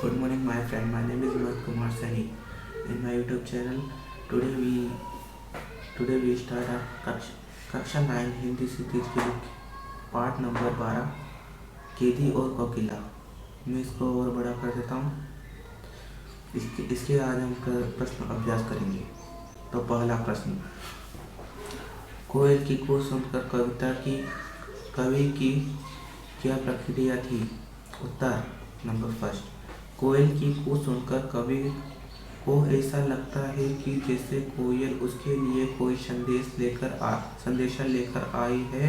Good morning, my friend. My name is Mohit Kumar Saini. In my YouTube channel, today we today we start our कक्षा 9 Hindi series के part number 12 केदी और कोकिला। मैं इसको और बड़ा कर देता हूँ। इसके आज हम प्रश्न अभ्यास करेंगे। तो पहला प्रश्न, कोयल की कूक सुनकर कवि की क्या प्रक्रिया थी? उत्तर नंबर फर्स्ट, कोयल की कूक सुनकर कवि को ऐसा लगता है कि जैसे कोयल उसके लिए कोई संदेशा लेकर आई है।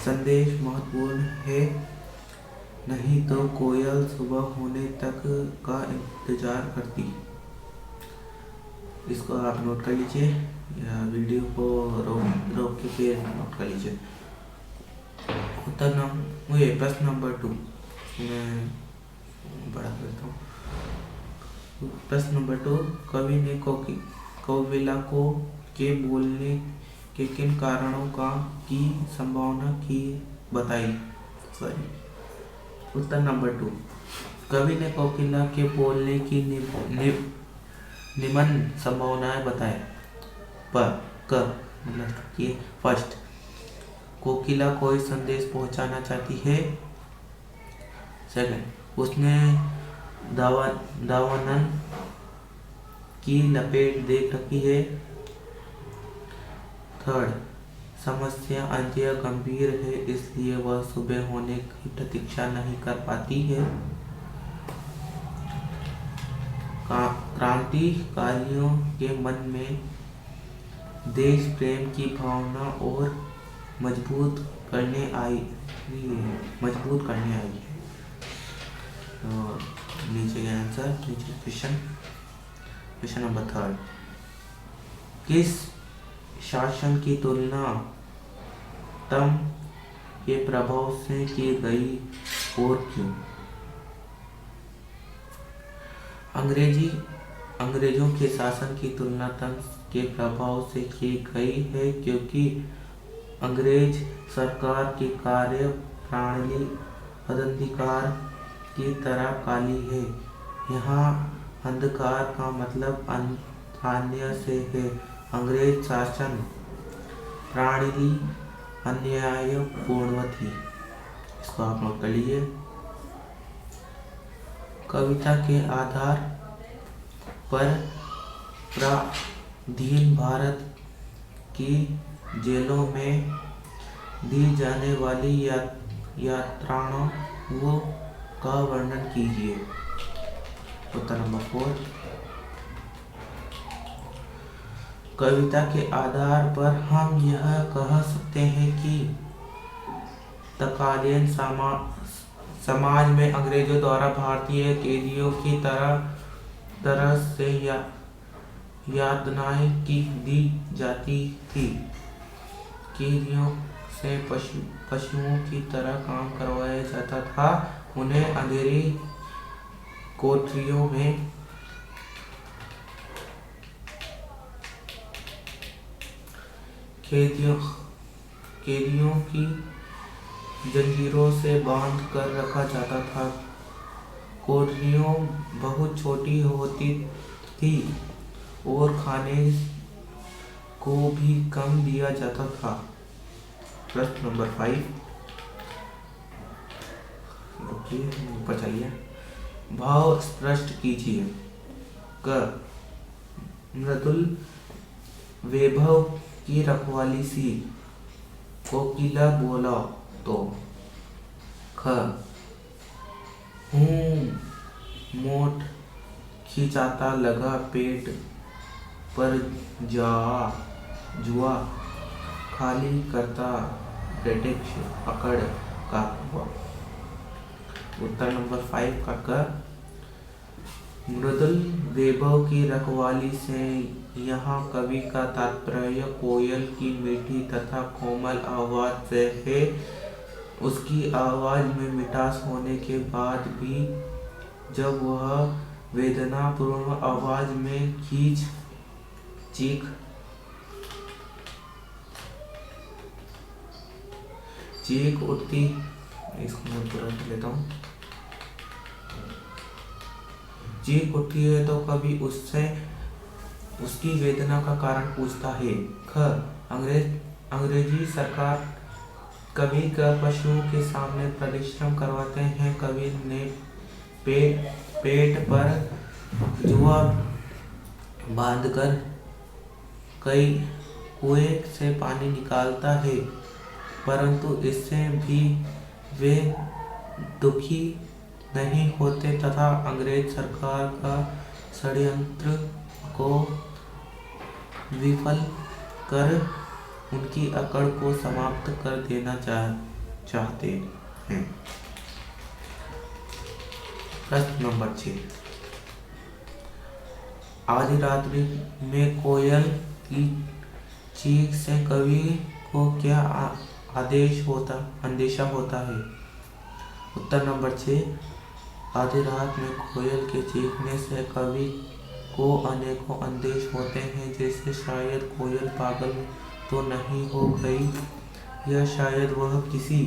संदेश महत्वपूर्ण है, नहीं तो कोयल सुबह होने तक का इंतजार करती। इसको आप नोट कर लीजिए या वीडियो को रोक के फिर नोट कर लीजिए। प्रश्न नंबर 2 मैं बड़ा करता हूँ। प्रश्न नंबर 2, कवि ने कोकिला के बोलने के किन कारणों की संभावना की बताई? उत्तर नंबर 2, कवि ने कोकिला के बोलने की निम्न संभावनाएं बताए। मतलब कि फर्स्ट, कोकिला कोई संदेश पहुंचाना चाहती है। सेकंड, उसने दावानल की लपेट देख रखी है। थर्ड, समस्या अंत्य गंभीर है, इसलिए वह सुबह होने की प्रतीक्षा नहीं कर पाती है। क्रांतिकारियों के मन में देश प्रेम की भावना और मजबूत करने आई है। और नीचे का आंसर, नीचे क्वेश्चन नंबर 3, किस शासन की तुलना तम के प्रभाव से की गई और क्यों? अंग्रेजों के शासन की तुलना तम के प्रभाव से की गई है क्योंकि अंग्रेज सरकार की कार्य प्रणाली अंधकार की तरह काली है। यहाँ अंधकार का मतलब अन्याय से है। अंग्रेज शासन प्रणाली अन्यायपूर्ण थी। इसको आप नोट कर लीजिए। कविता के आधार पर पराधीन भारत की जेलों में दी जाने वाली यात्राओं का वर्णन कीजिए। उत्तर नंबर 4, कविता के आधार पर हम यह कह सकते हैं कि तत्कालीन समाज में अंग्रेजों द्वारा भारतीय कैदियों की तरह से यातनाएं दी जाती थी। कैदियों से पशुओं की तरह काम करवाया जाता था। उन्हें अंधेरी कोठरियों में कैदियों की जंजीरों से बांध कर रखा जाता था। कोठरियों बहुत छोटी होती थी और खाने को भी कम दिया जाता था। प्रश्न नंबर 5, ऊपर चलिए। भाव स्पष्ट कीजिए। मृदुल वैभव की रखवाली सी कोकिला बोला तो। मोट खिंचाता लगा पेट पर जुआ खाली करता प्रत्यक्ष पकड़ का हुआ। उत्तर नंबर 5 का मृदुल वैभव की रखवाली से यहाँ कवि का तात्पर्य कोयल की मीठी तथा कोमल आवाज से है। उसकी आवाज में मिठास होने के बाद भी जब वह वेदनापूर्ण आवाज में चीख उठती। इसको मैं पूरा कर लेता हूँ। चीख उठती है तो कवि उससे उसकी वेदना का कारण पूछता है। ख अंग्रेजी सरकार कवि का पशुओं के सामने परिश्रम करवाते हैं। कवि ने पेट पर जुआ बांधकर कई कुएं से पानी निकालता है, परंतु इससे भी वे दुखी नहीं होते तथा अंग्रेज सरकार का षड्यंत्र को विफल कर उनकी अकड़ को समाप्त कर देना चाहते हैं। प्रश्न नंबर 6। आधी रात्रि में कोयल की चीख से कवि को क्या अंदेशा होता है? उत्तर नंबर 6। आधी रात में कोयल के चीखने से कवि को अनेकों अंदेश होते हैं, जैसे शायद कोयल पागल तो नहीं हो गई, या शायद वह किसी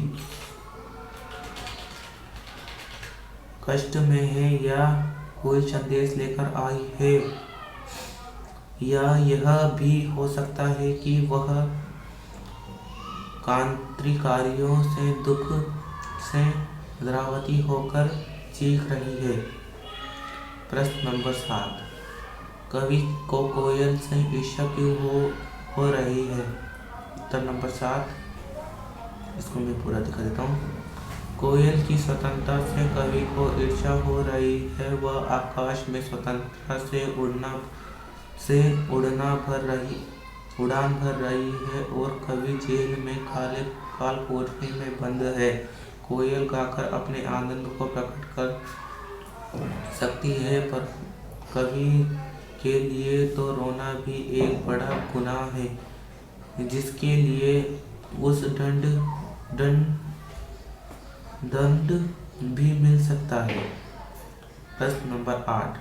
कष्ट में है, या कोई संदेश लेकर आई है, या यह भी हो सकता है कि वह क्रांतिकारियों से दुख से द्रवती होकर चीख रही है। प्रश्न नंबर 7। कवि को कोयल से ईर्ष्या क्यों हो रही है? उत्तर नंबर 7। इसको मैं पूरा दिखा देता हूँ। कोयल की स्वतंत्रता से कवि को ईर्ष्या हो रही है। वह आकाश में स्वतंत्रता से उड़ान भर रही है और कवि जेल में काल कोठरी में बंद है। कोयल गाकर अपने आनंद को प्रकट कर सकती है, पर कवि के लिए तो रोना भी एक बड़ा गुनाह है, जिसके लिए उस दंड भी मिल सकता है। प्रश्न नंबर 8।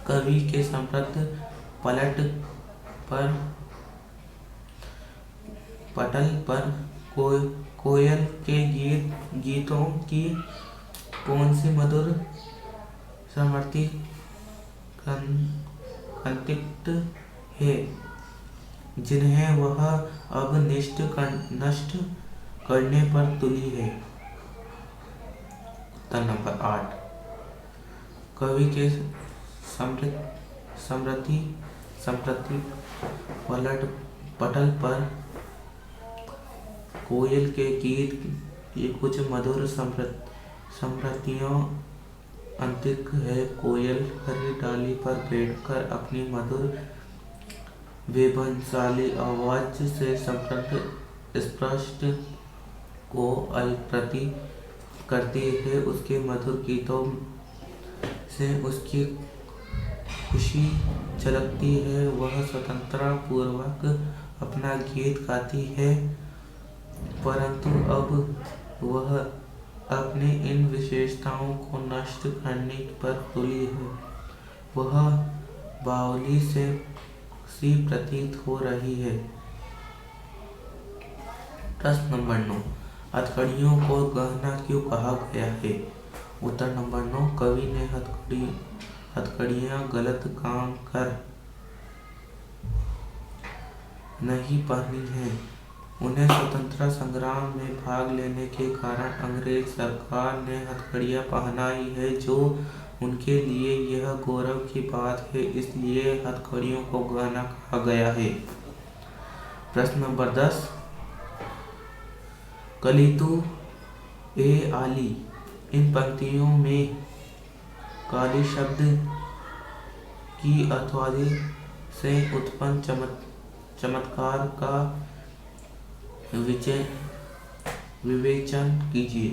कवि के समृद्ध पटल पर कोयल के गीतों की कौन सी मधुर स्मृति अंकित है, जिन्हें वह अब नष्ट करने पर तुली है? उत्तर नंबर 8। कवि के समृद्धि पटल पर कोयल के गीत की कुछ मधुर स्मृतियां अंकित है। कोयल हरी डाली पर बैठकर अपनी मधुर वेदनशाली आवाज से समृद्ध स्पष्ट को अलंकृत करती है। उसके मधुर गीतों से उसकी खुशी झलकती है। वह स्वतंत्रता पूर्वक अपना गीत गाती है, परंतु अब वह अपनी इन विशेषताओं को नष्ट करने पर तुली है। वह बावली सी प्रतीत हो रही है। प्रश्न नंबर 9। हथकड़ियों को गहना क्यों कहा गया है? उत्तर नंबर 9। कवि ने हथकड़ियाँ गलत काम कर नहीं पहनी हैं। उन्हें स्वतंत्रता संग्राम में भाग लेने के कारण अंग्रेज सरकार ने हथकड़ियाँ पहनाई है, जो उनके लिए यह गौरव की बात है, इसलिए हथकड़ियों को गहना कहा गया है। प्रश्न नंबर 10। कलीतू ए आली। इन पंक्तियों में काली शब्द की अथवादी से उत्पन्न चमत्कार का विवेचन कीजिए।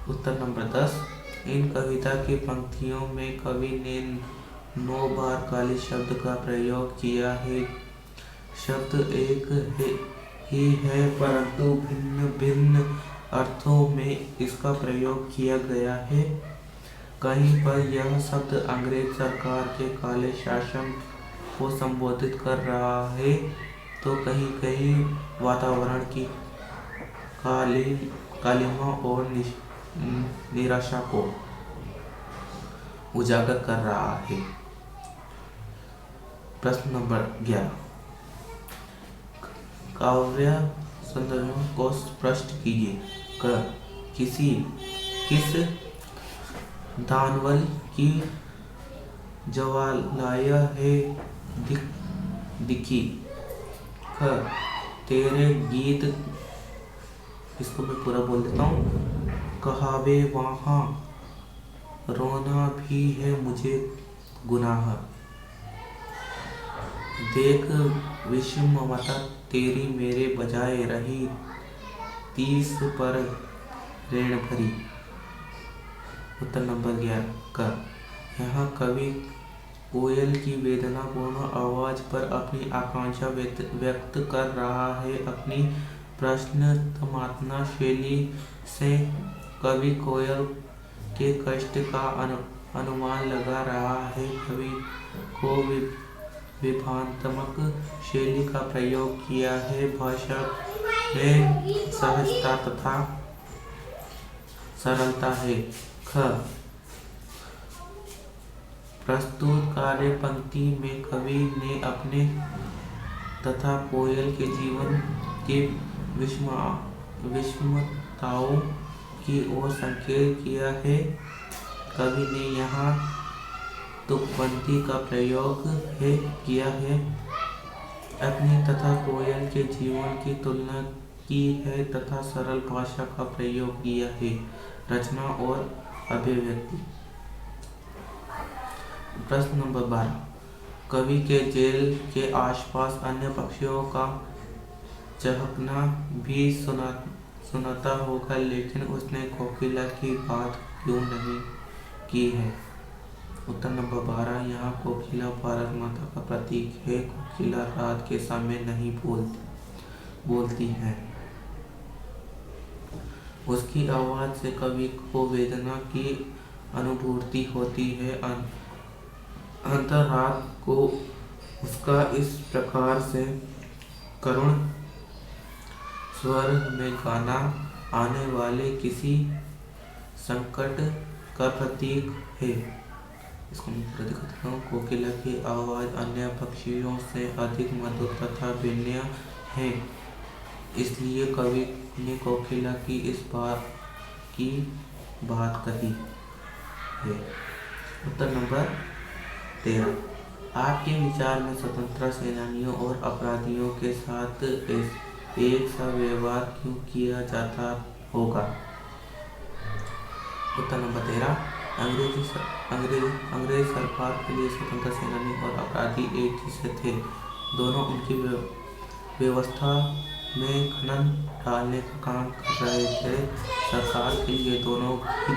उत्तर नंबर 10। इन कविता की पंक्तियों में कवि ने 9 बार काली शब्द का प्रयोग किया है। शब्द एक ही है, परंतु भिन्न भिन्न अर्थों में इसका प्रयोग किया गया है। कहीं पर यह शब्द अंग्रेज सरकार के काले शासन को संबोधित कर रहा है, तो कहीं वातावरण की कालिमा और निराशा को। उजागर कर रहा है। प्रश्न नंबर 11, काव्य संदर्भों को स्पष्ट कीजिए। किस दानवल की ज्वालाएं है दिखी। तेरे गीत, इसको मैं पूरा बोल देता हूँ। कहावे वहाँ रोना भी है मुझे गुनाह। देख विषमता तेरी मेरे बजाय रही, 30 पर ऋण भरी। उत्तर नंबर 11 यहाँ कवि कोयल की वेदनापूर्ण आवाज पर अपनी आकांक्षा व्यक्त कर रहा है। अपनी प्रश्नात्मक शैली से कवि कोयल के कष्ट का अनुमान लगा रहा है। कवि को विभावात्मक शैली का प्रयोग किया है। भाषा में सहजता तथा सरलता है। प्रस्तुत कार्य पंक्ति में कवि ने अपने तथा कोयल के जीवन के विषमताओं की ओर संकेत किया है। कवि ने यहाँ तुकबंदी का प्रयोग किया है। अपनी तथा कोयल के जीवन की तुलना की है तथा सरल भाषा का प्रयोग किया है। रचना और अभिव्यक्ति। प्रश्न नंबर 12, कवि के जेल के आसपास अन्य पक्षियों का चहकना भी सुनाता होगा, लेकिन उसने कोकिला की बात क्यों नहीं की है। उत्तर नंबर 12 यहाँ कोकिला भारत माता का प्रतीक है। कोकिला रात के समय नहीं बोलती है। उसकी आवाज से कवि को वेदना की अनुभूति होती है। अंतर रात को उसका इस प्रकार से करुण स्वर में गाना आने वाले किसी संकट का प्रतीक है। इसको मैं प्रतीक हूँ। कोकिला की आवाज अन्य पक्षियों से अधिक मधुर तथा भिन्न है, इसलिए कवि ने कोकिला की इस बात कही है। उत्तर नंबर 13, आपके विचार में स्वतंत्रता सेनानियों और अपराधियों के साथ एक सा व्यवहार क्यों किया जाता होगा। उत्तर नंबर 13, अंग्रेज सरकार के लिए स्वतंत्रता सेनानी और अपराधी एक जैसे थे। दोनों उनकी व्यवस्था में खनन डालने का काम कर रहे थे। सरकार के लिए दोनों ही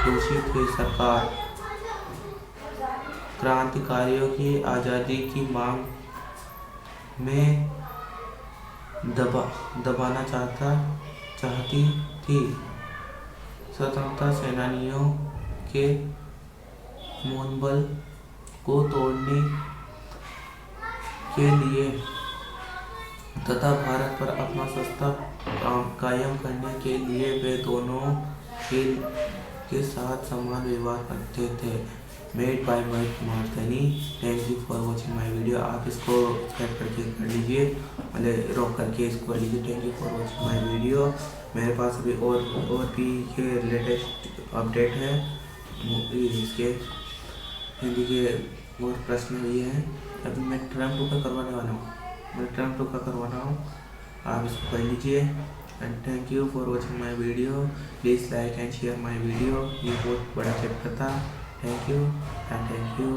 दोषी थे। सरकार क्रांतिकारियों की आज़ादी की मांग में दबाना चाहती थी। स्वतंत्रता सेनानियों के मनोबल को तोड़ने के लिए तथा भारत पर अपना सत्ता कायम करने के लिए वे दोनों के साथ समान व्यवहार करते थे। Made by Mahesh Kumar Saini. Thank you for watching my video. आप इसको सब्सक्राइब करके कर लीजिए, मतलब रॉक करके इसको कर लीजिए। Thank you for watching my video. मेरे पास अभी और भी ये लेटेस्ट अपडेट है। इसके हिंदी के और प्रश्न भी हैं। अभी मैं ट्रम्प का करवाने वाला हूँ, आप इसको कर लीजिए। And thank you for watching my video. Please like and share my video. ये बहुत बड़ा चैप्टर था। Thank you and thank you.